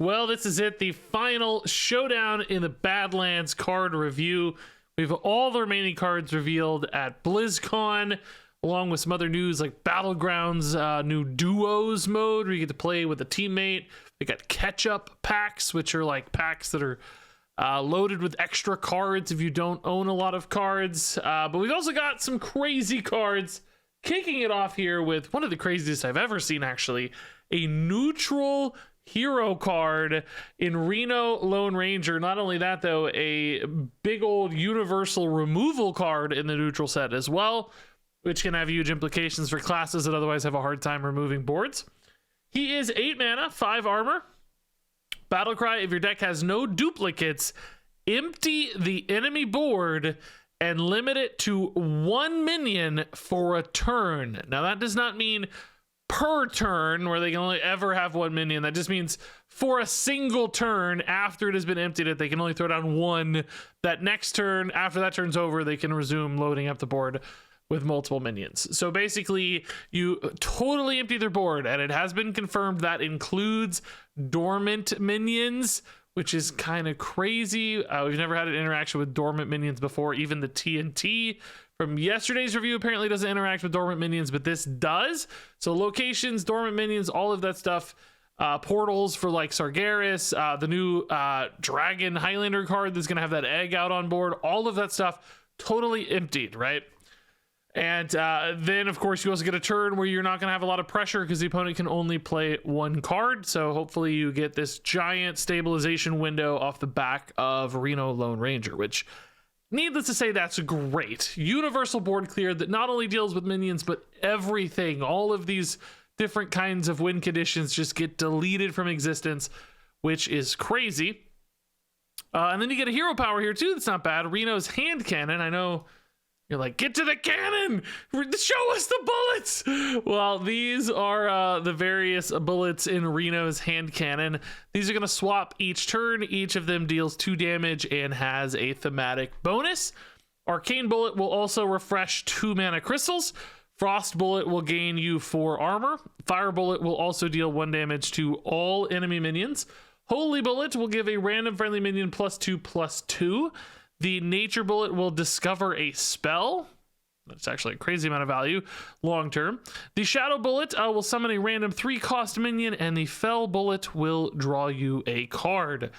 Well, this is it. The final showdown in the Badlands card review. We have all the remaining cards revealed at BlizzCon, along with some other news like Battlegrounds, new duos mode where you get to play with a teammate. We got catch-up packs, which are like packs that are loaded with extra cards if you don't own a lot of cards. But we've also got some crazy cards. Kicking it off here with one of the craziest I've ever seen, actually. A neutral hero card in Reno Lone Ranger. Not only that, though, a big old universal removal card in the neutral set as well, which can have huge implications for classes that otherwise have a hard time removing boards. He is 8 mana, 5 armor. Battlecry, if your deck has no duplicates, empty the enemy board and limit it to 1 minion for a turn. Now, that does not mean per turn, where they can only ever have 1 minion. That just means for a single turn after it has been emptied, they can only throw down 1. That next turn, after that turn's over, they can resume loading up the board with multiple minions. So basically, you totally empty their board, and it has been confirmed that includes dormant minions, which is kind of crazy. We've never had an interaction with dormant minions before. Even the TNT from yesterday's review apparently doesn't interact with dormant minions, but this does. So locations, dormant minions, all of that stuff. Portals for like Sargeras, the new Dragon Highlander card that's going to have that egg out on board. All of that stuff totally emptied, right? And then, of course, you also get a turn where you're not going to have a lot of pressure because the opponent can only play 1 card. So hopefully you get this giant stabilization window off the back of Reno Lone Ranger, which, needless to say, that's great. Universal board clear that not only deals with minions, but everything. All of these different kinds of win conditions just get deleted from existence, which is crazy. And then you get a hero power here, too. That's not bad. Reno's hand cannon. I know you're like, get to the cannon! Show us the bullets! Well, these are the various bullets in Reno's hand cannon. These are going to swap each turn. Each of them deals 2 damage and has a thematic bonus. Arcane Bullet will also refresh 2 mana crystals. Frost Bullet will gain you 4 armor. Fire Bullet will also deal 1 damage to all enemy minions. Holy Bullet will give a random friendly minion +2/+2. The Nature Bullet will discover a spell. That's actually a crazy amount of value long term. The Shadow Bullet will summon a random 3-cost minion, and the Fell Bullet will draw you a card.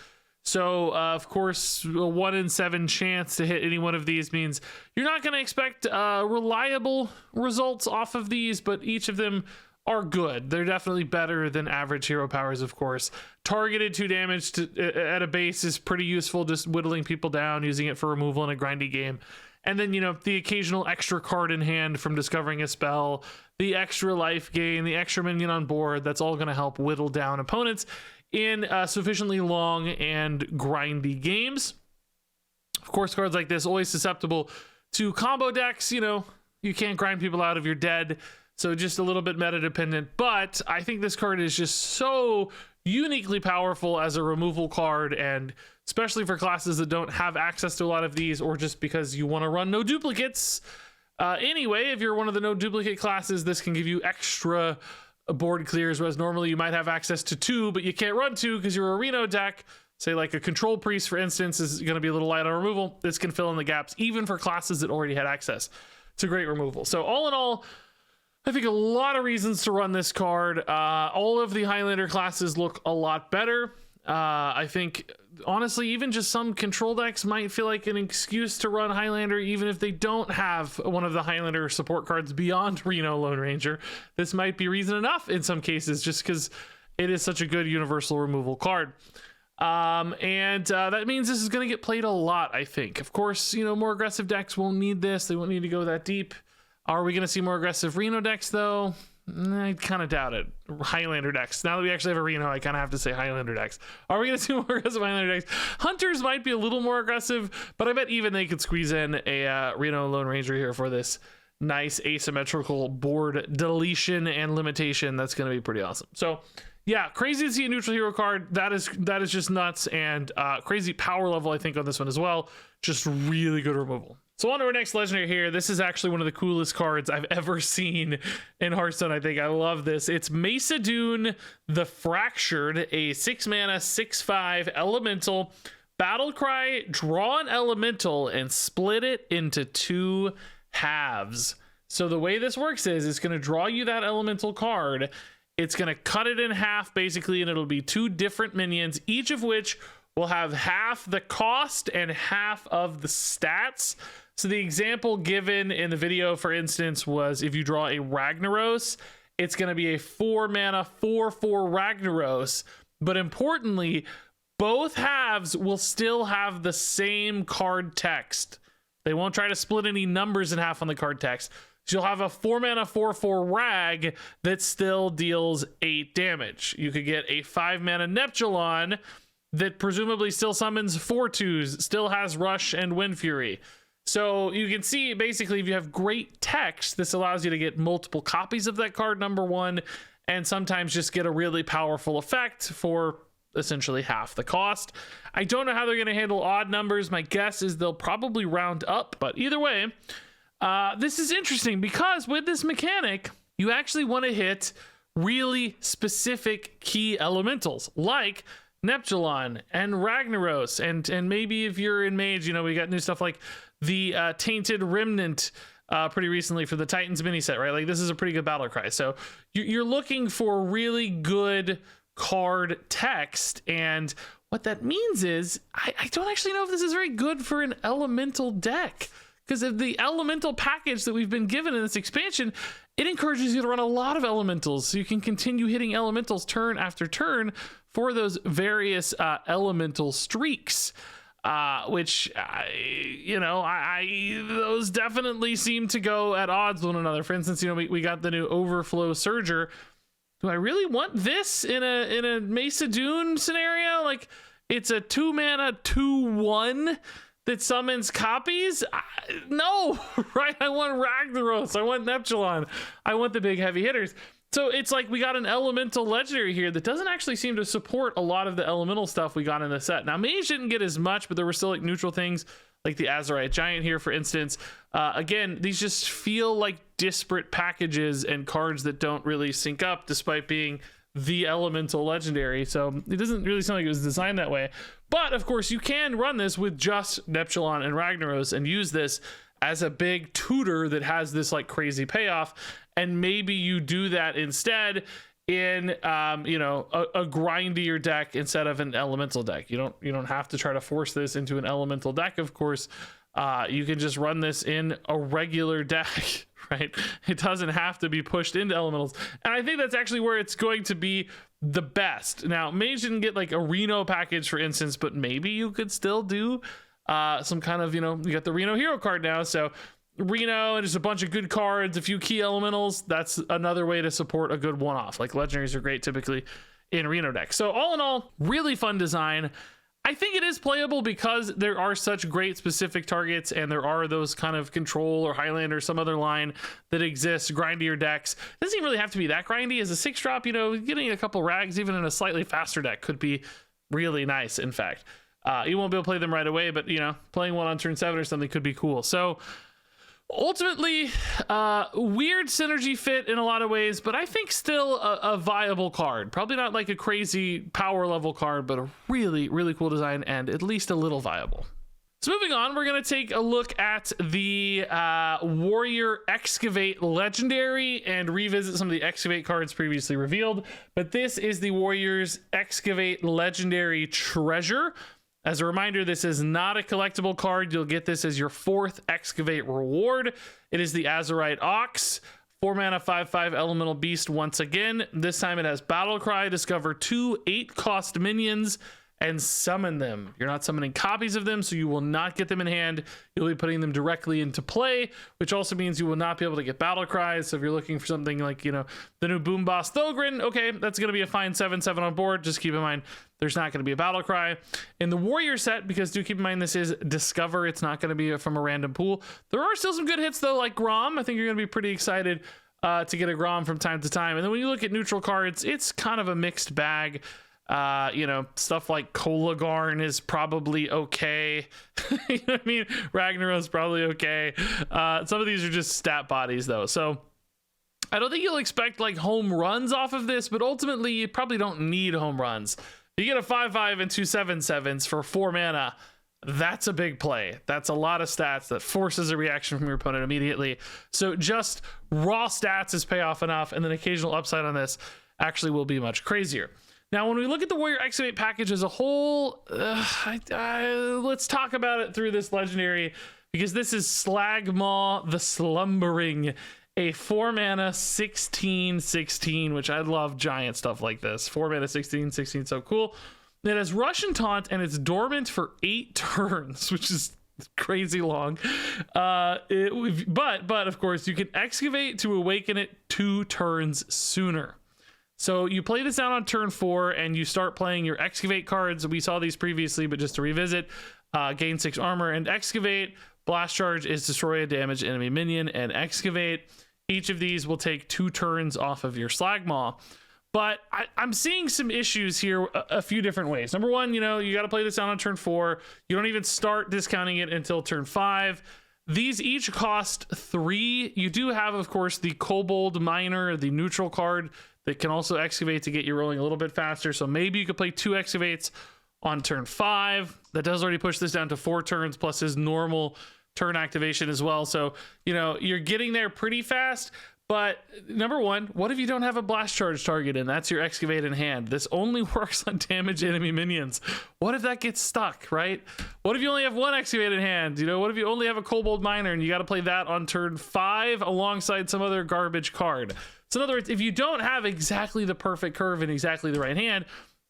So, of course, a 1 in 7 chance to hit any one of these means you're not going to expect reliable results off of these, but each of them are good. They're definitely better than average hero powers, of course. Targeted 2 damage at a base is pretty useful, just whittling people down, using it for removal in a grindy game. And then, you know, the occasional extra card in hand from discovering a spell, the extra life gain, the extra minion on board, that's all going to help whittle down opponents in sufficiently long and grindy games. Of course, cards like this always susceptible to combo decks. You know, you can't grind people out of your dead. So just a little bit meta dependent, but I think this card is just so uniquely powerful as a removal card, and especially for classes that don't have access to a lot of these, or just because you want to run no duplicates. Anyway, if you're one of the no duplicate classes, this can give you extra board clears, whereas normally you might have access to 2, but you can't run 2 because you're a Reno deck. Say like a Control Priest, for instance, is going to be a little light on removal. This can fill in the gaps, even for classes that already had access to great removal. So all in all, I think a lot of reasons to run this card. All of the Highlander classes look a lot better. I think, honestly, even just some control decks might feel like an excuse to run Highlander, even if they don't have one of the Highlander support cards beyond Reno Lone Ranger. This might be reason enough in some cases, just because it is such a good universal removal card. That means this is going to get played a lot, I think. Of course, you know, more aggressive decks won't need this. They won't need to go that deep. Are we going to see more aggressive Reno decks, though? I kind of doubt it. Highlander decks. Now that we actually have a Reno, I kind of have to say Highlander decks. Are we going to see more aggressive Highlander decks? Hunters might be a little more aggressive, but I bet even they could squeeze in a Reno Lone Ranger here for this nice asymmetrical board deletion and limitation. That's going to be pretty awesome. So, yeah, crazy to see a neutral hero card. That is just nuts, and crazy power level, I think, on this one as well. Just really good removal. So on to our next legendary here. This is actually one of the coolest cards I've ever seen in Hearthstone. I think I love this. It's Mesa Dune the Fractured, a 6 mana, 6/5 elemental. Battle cry, draw an elemental and split it into 2 halves. So the way this works is it's going to draw you that elemental card. It's going to cut it in half basically, and it'll be 2 different minions, each of which will have half the cost and half of the stats. So the example given in the video, for instance, was if you draw a Ragnaros, it's going to be a 4 mana 4/4 Ragnaros. But importantly, both halves will still have the same card text. They won't try to split any numbers in half on the card text. So you'll have a 4 mana 4/4 Rag that still deals 8 damage. You could get a 5 mana Neptulon that presumably still summons 4/2s, still has Rush and Wind Fury. So you can see basically if you have great text, this allows you to get multiple copies of that card, number one, and sometimes just get a really powerful effect for essentially half the cost. I don't know how they're going to handle odd numbers. My guess is they'll probably round up, but either way, this is interesting because with this mechanic, you actually want to hit really specific key elementals like Neptulon and Ragnaros, and maybe if you're in Mage, we got new stuff like the Tainted Remnant pretty recently for the Titans mini set, right? Like this is a pretty good battle cry. So you're looking for really good card text, and what that means is I don't actually know if this is very good for an elemental deck, because of the elemental package that we've been given in this expansion, it encourages you to run a lot of elementals so you can continue hitting elementals turn after turn for those various elemental streaks, which those definitely seem to go at odds with one another. For instance, we got the new Overflow Surger. Do I really want this in a Mesa Dune scenario? Like, it's a 2 mana 2/1 that summons copies? No, right? I want Ragnaros. I want Neptulon. I want the big heavy hitters. So it's like we got an elemental legendary here that doesn't actually seem to support a lot of the elemental stuff we got in the set. Now, Mage didn't get as much, but there were still like neutral things like the Azurite Giant here, for instance. Again, these just feel like disparate packages and cards that don't really sync up despite being the elemental legendary. So it doesn't really sound like it was designed that way. But of course, you can run this with just Neptulon and Ragnaros and use this as a big tutor that has this like crazy payoff. And maybe you do that instead in a grindier deck instead of an elemental deck. You don't have to try to force this into an elemental deck, of course. You can just run this in a regular deck, right? It doesn't have to be pushed into elementals. And I think that's actually where it's going to be the best. Now, Mage didn't get like a Reno package, for instance, but maybe you could still do some kind of, you got the Reno hero card now. So Reno and just a bunch of good cards, a few key elementals. That's another way to support a good one-off. Like legendaries are great typically in Reno decks. So all in all, really fun design. I think it is playable because there are such great specific targets, and there are those kind of Control or Highlander or some other line that exists, grindier decks. It doesn't even really have to be that grindy. As a 6-drop, getting a couple rags even in a slightly faster deck could be really nice, in fact. You won't be able to play them right away, but playing one on turn 7 or something could be cool. So ultimately, weird synergy fit in a lot of ways, but I think still a viable card. Probably not like a crazy power level card, but a really, really cool design and at least a little viable. So moving on, we're going to take a look at the Warrior Excavate Legendary and revisit some of the Excavate cards previously revealed. But this is the Warriors Excavate Legendary Treasure. As a reminder, this is not a collectible card. You'll get this as your 4th Excavate reward. It is the Azurite Ox, 4 mana 5/5 elemental beast once again. This time it has Battle Cry, discover 2 8-cost minions and summon them. You're not summoning copies of them, so you will not get them in hand. You'll be putting them directly into play, which also means you will not be able to get Battle Cries. So if you're looking for something like, the new Boom Boss Thogrin, okay, that's going to be a fine 7/7 on board. Just keep in mind, there's not going to be a Battle Cry. In the Warrior set, because do keep in mind this is Discover, it's not going to be from a random pool. There are still some good hits, though, like Grom. I think you're going to be pretty excited to get a Grom from time to time. And then when you look at neutral cards, it's kind of a mixed bag. You know, stuff like Kolagarn is probably okay. You know what I mean? Ragnaros probably okay. Some of these are just stat bodies though. So I don't think you'll expect like home runs off of this, but ultimately you probably don't need home runs. You get a 5/5 and 2 7/7s for 4 mana. That's a big play. That's a lot of stats that forces a reaction from your opponent immediately. So just raw stats is payoff enough, and then occasional upside on this actually will be much crazier. Now, when we look at the Warrior Excavate package as a whole, let's talk about it through this legendary, because this is Slagmaw the Slumbering, a 4 mana 16/16, which I love giant stuff like this. 4 mana 16/16, so cool. It has Russian Taunt and it's dormant for 8 turns, which is crazy long. But of course, you can excavate to awaken it 2 turns sooner. So you play this out on turn 4 and you start playing your excavate cards. We saw these previously, but just to revisit, gain 6 armor and excavate. Blast Charge is destroy a damaged enemy minion and excavate. Each of these will take 2 turns off of your Slagmaw. But I'm seeing some issues here a few different ways. Number one, you know, you got to play this down on turn 4. You don't even start discounting it until turn 5. These each cost 3. You do have, of course, the Kobold Miner, the neutral card that can also excavate to get you rolling a little bit faster. So maybe you could play 2 excavates on turn 5. That does already push this down to 4 turns plus his normal turn activation as well. So, you know, you're getting there pretty fast. But number one, what if you don't have a blast charge target and that's your excavate in hand? This only works on damaged enemy minions. What if that gets stuck, right? What if you only have 1 excavate in hand? You know, what if you only have a Kobold Miner and you got to play that on turn 5 alongside some other garbage card? So in other words, if you don't have exactly the perfect curve in exactly the right hand,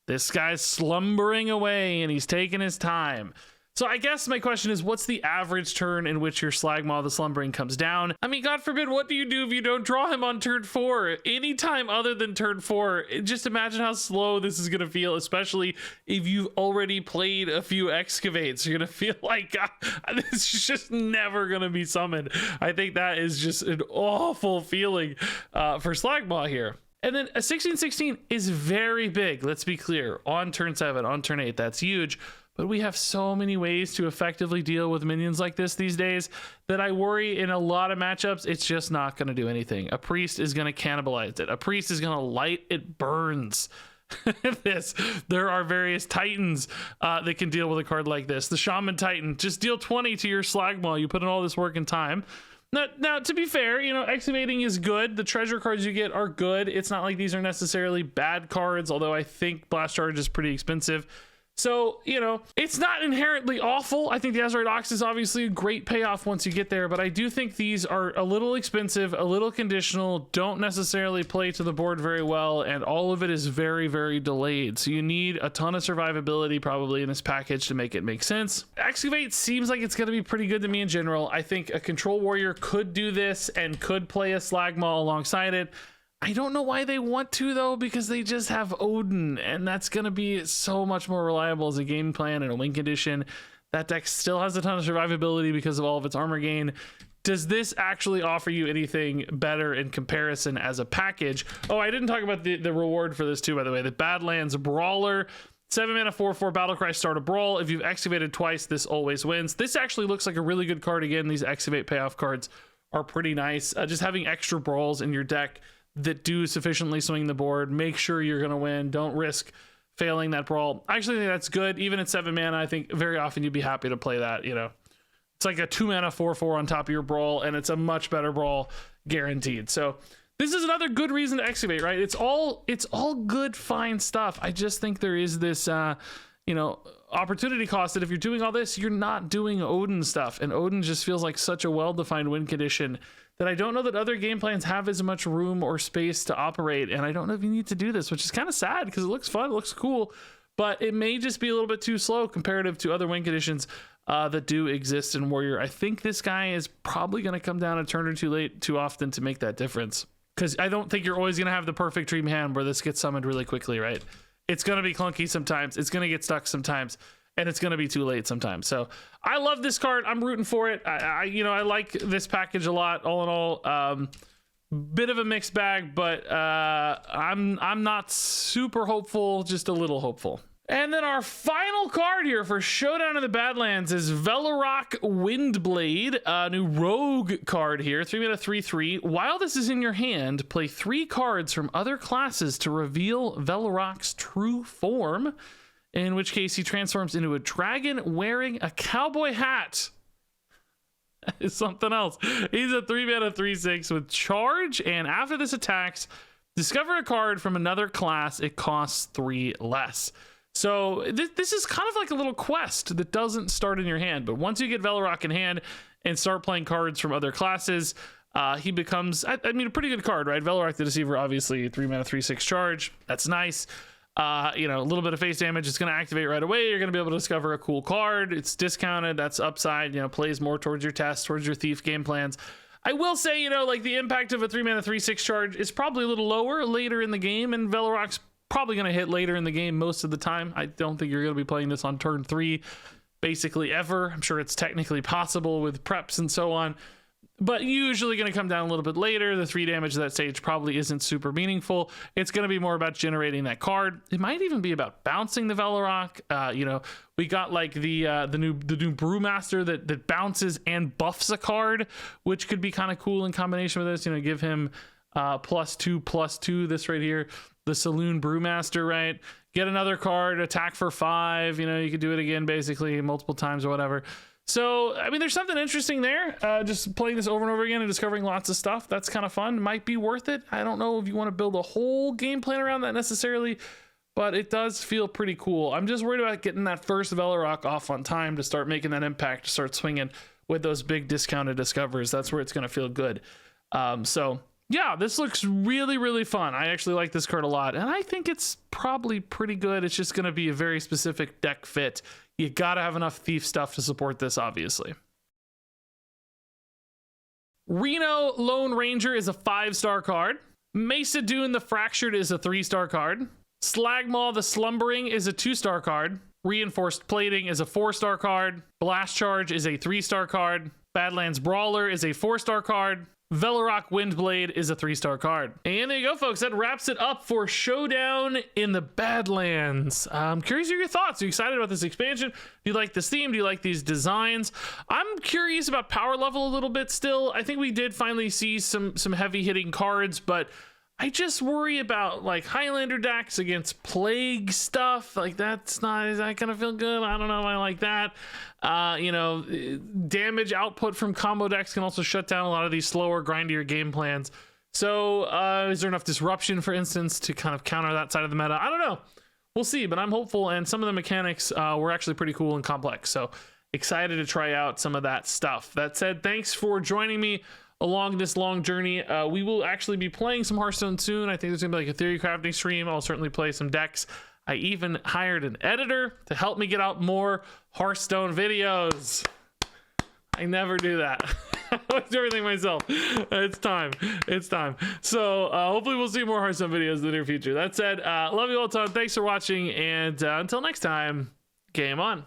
this guy's slumbering away and he's taking his time. So I guess my question is, what's the average turn in which your Slagmaw the Slumbering comes down? I mean, God forbid, what do you do if you don't draw him on turn 4? Anytime other than turn 4, just imagine how slow this is going to feel, especially if you've already played a few excavates. You're going to feel like, God, this is just never going to be summoned. I think that is just an awful feeling for Slagmaw here. And then a 16/16 is very big, let's be clear. On turn 7, on turn 8, that's huge. But we have so many ways to effectively deal with minions like this these days that I worry in a lot of matchups, it's just not going to do anything. A priest is going to cannibalize it. A priest is going to light it burns. There are various titans that can deal with a card like this. The Shaman Titan, just deal 20 to your Slagmaw. You put in all this work and time. Now, to be fair, you know, excavating is good. The treasure cards you get are good. It's not like these are necessarily bad cards, although I think Blast Charge is pretty expensive. So, you know, it's not inherently awful. I think the Azurite Ox is obviously a great payoff once you get there, but I do think these are a little expensive, a little conditional, don't necessarily play to the board very well, and all of it is very, very delayed. So you need a ton of survivability probably in this package to make it make sense. Excavate seems like it's going to be pretty good to me in general. I think a Control Warrior could do this and could play a Slagmaw alongside it. I don't know why they want to, though, because they just have Odin, and that's going to be so much more reliable as a game plan and a win condition. That deck still has a ton of survivability because of all of its armor gain. Does this actually offer you anything better in comparison as a package? Oh, I didn't talk about the reward for this, too, by the way. The Badlands Brawler. 7 mana 4/4 Battlecry, start a brawl. If you've excavated twice, this always wins. This actually looks like a really good card. Again, these excavate payoff cards are pretty nice. Just having extra brawls in your deck that do sufficiently swing the board, make sure you're going to win. Don't risk failing that brawl. I actually think that's good. Even at 7 mana, I think very often you'd be happy to play that. You know, it's like a 2 mana 4/4 on top of your brawl, and it's a much better brawl guaranteed. So this is another good reason to excavate, right? It's all good, fine stuff. I just think there is this, you know, opportunity cost that if you're doing all this, you're not doing Odin stuff, and Odin just feels like such a well-defined win condition that I don't know that other game plans have as much room or space to operate. And I don't know if you need to do this, which is kind of sad because it looks fun, it looks cool, but it may just be a little bit too slow comparative to other win conditions that do exist in Warrior. I think this guy is probably going to come down a turn or two late too often to make that difference, because I don't think you're always going to have the perfect dream hand where this gets summoned really quickly, right? It's going to be clunky sometimes. It's going to get stuck sometimes. And it's going to be too late sometimes. So I love this card. I'm rooting for it. I like this package a lot, all in all. bit of a mixed bag, but I'm not super hopeful, just a little hopeful. And then our final card here for Showdown in the Badlands is Velorock Windblade, a new rogue card here, 3-mana 3/3. While this is in your hand, play 3 cards from other classes to reveal Velorock's true form, in which case he transforms into a dragon wearing a cowboy hat. That is something else. He's a 3-mana 3/6 with charge, and after this attacks, discover a card from another class. It costs 3 less. So this is kind of like a little quest that doesn't start in your hand, but once you get Velorock in hand and start playing cards from other classes, he becomes, I mean, a pretty good card, right? Velorock the Deceiver, obviously 3-mana 3/6 charge. That's nice. You know, a little bit of face damage. It's going to activate right away. You're going to be able to discover a cool card. It's discounted. That's upside. You know, plays more towards your test, towards your thief game plans. I will say, you know, like the impact of a 3-mana 3/6 charge is probably a little lower later in the game, and Velorock's probably going to hit later in the game most of the time. I don't think you're going to be playing this on turn 3 basically ever. I'm sure it's technically possible with preps and so on, but usually going to come down a little bit later. The 3 damage of that stage probably isn't super meaningful. It's going to be more about generating that card. It might even be about bouncing the Velorock. You know, we got like the new Brewmaster that bounces and buffs a card, which could be kind of cool in combination with this. You know, give him +2/+2. This right here, the Saloon Brewmaster, right? Get another card, attack for 5. You know, you could do it again basically multiple times or whatever. So, I mean, there's something interesting there. Just playing this over and over again and discovering lots of stuff. That's kind of fun. Might be worth it. I don't know if you want to build a whole game plan around that necessarily, but it does feel pretty cool. I'm just worried about getting that first Velorock off on time to start making that impact, to start swinging with those big discounted discovers. That's where it's going to feel good. So yeah, this looks really, really fun. I actually like this card a lot, and I think it's probably pretty good. It's just going to be a very specific deck fit. You got to have enough thief stuff to support this, obviously. Reno Lone Ranger is a 5-star card. Mesa Dune the Fractured is a 3-star card. Slagmaw the Slumbering is a 2-star card. Reinforced Plating is a 4-star card. Blast Charge is a 3-star card. Badlands Brawler is a 4-star card. Velorock Windblade is a 3-star card. And there you go, folks. That wraps it up for Showdown in the Badlands. I'm curious of your thoughts. Are you excited about this expansion? Do you like this theme? Do you like these designs? I'm curious about power level a little bit still. I think we did finally see some heavy hitting cards, but I just worry about like Highlander decks against Plague stuff. Like is that gonna feel good? I don't know if I like that. You know, damage output from combo decks can also shut down a lot of these slower, grindier game plans. So is there enough disruption, for instance, to kind of counter that side of the meta? I don't know. We'll see, but I'm hopeful, and some of the mechanics were actually pretty cool and complex. So excited to try out some of that stuff. That said, thanks for joining me along this long journey. We will actually be playing some Hearthstone soon. I think there's gonna be like a theory crafting stream. I'll certainly play some decks. I even hired an editor to help me get out more Hearthstone videos. I never do that. I always do everything myself. It's time. So hopefully we'll see more Hearthstone videos in the near future. That said, love you all a ton. Thanks for watching, and until next time, game on.